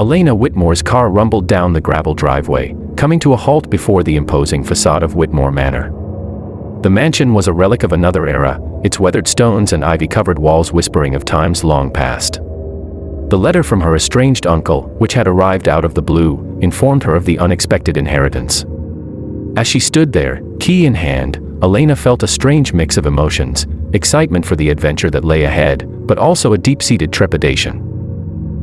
Elena Whitmore's car rumbled down the gravel driveway, coming to a halt before the imposing facade of Whitmore Manor. The mansion was a relic of another era, its weathered stones and ivy-covered walls whispering of times long past. The letter from her estranged uncle, which had arrived out of the blue, informed her of the unexpected inheritance. As she stood there, key in hand, Elena felt a strange mix of emotions, excitement for the adventure that lay ahead, but also a deep-seated trepidation.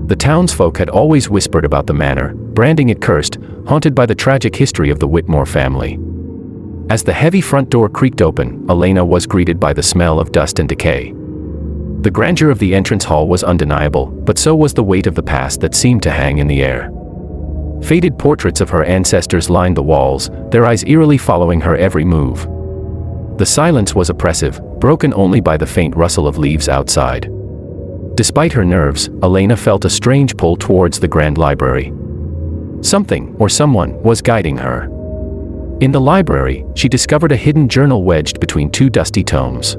The townsfolk had always whispered about the manor, branding it cursed, haunted by the tragic history of the Whitmore family. As the heavy front door creaked open, Elena was greeted by the smell of dust and decay. The grandeur of the entrance hall was undeniable, but so was the weight of the past that seemed to hang in the air. Faded portraits of her ancestors lined the walls, their eyes eerily following her every move. The silence was oppressive, broken only by the faint rustle of leaves outside. Despite her nerves, Elena felt a strange pull towards the grand library. Something, or someone, was guiding her. In the library, she discovered a hidden journal wedged between two dusty tomes.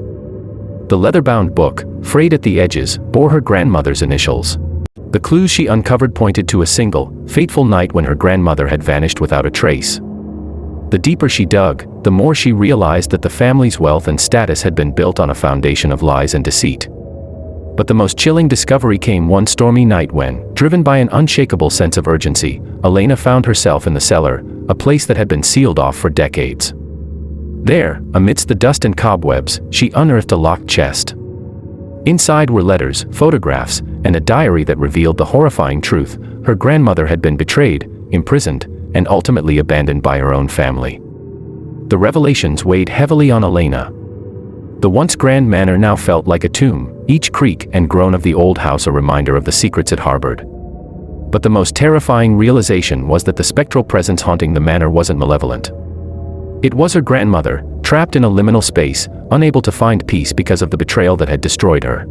The leather-bound book, frayed at the edges, bore her grandmother's initials. The clues she uncovered pointed to a single, fateful night when her grandmother had vanished without a trace. The deeper she dug, the more she realized that the family's wealth and status had been built on a foundation of lies and deceit. But the most chilling discovery came one stormy night when, driven by an unshakable sense of urgency, Elena found herself in the cellar, a place that had been sealed off for decades. There, amidst the dust and cobwebs, she unearthed a locked chest. Inside were letters, photographs, and a diary that revealed the horrifying truth: her grandmother had been betrayed, imprisoned, and ultimately abandoned by her own family. The revelations weighed heavily on Elena. The once grand manor now felt like a tomb, each creak and groan of the old house a reminder of the secrets it harbored. But the most terrifying realization was that the spectral presence haunting the manor wasn't malevolent. It was her grandmother, trapped in a liminal space, unable to find peace because of the betrayal that had destroyed her.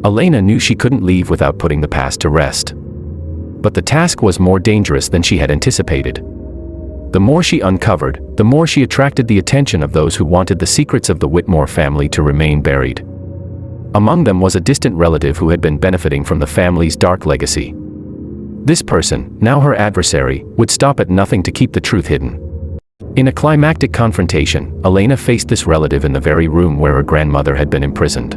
Elena knew she couldn't leave without putting the past to rest. But the task was more dangerous than she had anticipated. The more she uncovered, the more she attracted the attention of those who wanted the secrets of the Whitmore family to remain buried. Among them was a distant relative who had been benefiting from the family's dark legacy. This person, now her adversary, would stop at nothing to keep the truth hidden. In a climactic confrontation, Elena faced this relative in the very room where her grandmother had been imprisoned.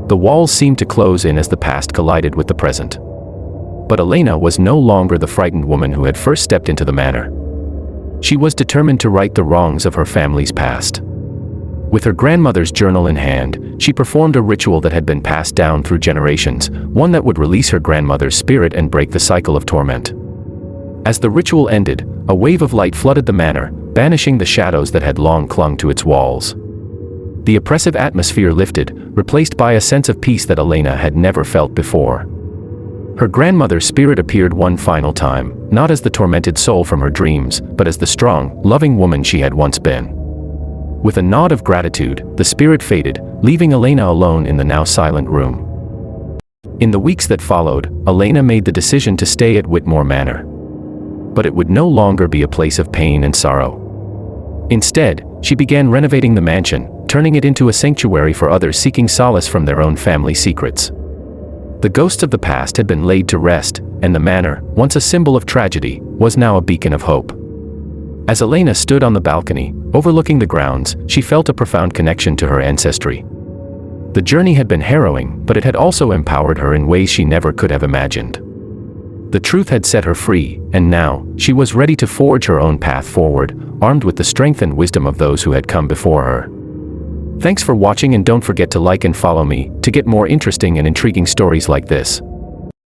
The walls seemed to close in as the past collided with the present. But Elena was no longer the frightened woman who had first stepped into the manor. She was determined to right the wrongs of her family's past. With her grandmother's journal in hand, she performed a ritual that had been passed down through generations, one that would release her grandmother's spirit and break the cycle of torment. As the ritual ended, a wave of light flooded the manor, banishing the shadows that had long clung to its walls. The oppressive atmosphere lifted, replaced by a sense of peace that Elena had never felt before. Her grandmother's spirit appeared one final time, not as the tormented soul from her dreams, but as the strong, loving woman she had once been. With a nod of gratitude, the spirit faded, leaving Elena alone in the now silent room. In the weeks that followed, Elena made the decision to stay at Whitmore Manor. But it would no longer be a place of pain and sorrow. Instead, she began renovating the mansion, turning it into a sanctuary for others seeking solace from their own family secrets. The ghosts of the past had been laid to rest, and the manor, once a symbol of tragedy, was now a beacon of hope. As Elena stood on the balcony, overlooking the grounds, she felt a profound connection to her ancestry. The journey had been harrowing, but it had also empowered her in ways she never could have imagined. The truth had set her free, and now, she was ready to forge her own path forward, armed with the strength and wisdom of those who had come before her. Thanks for watching, and don't forget to like and follow me to get more interesting and intriguing stories like this.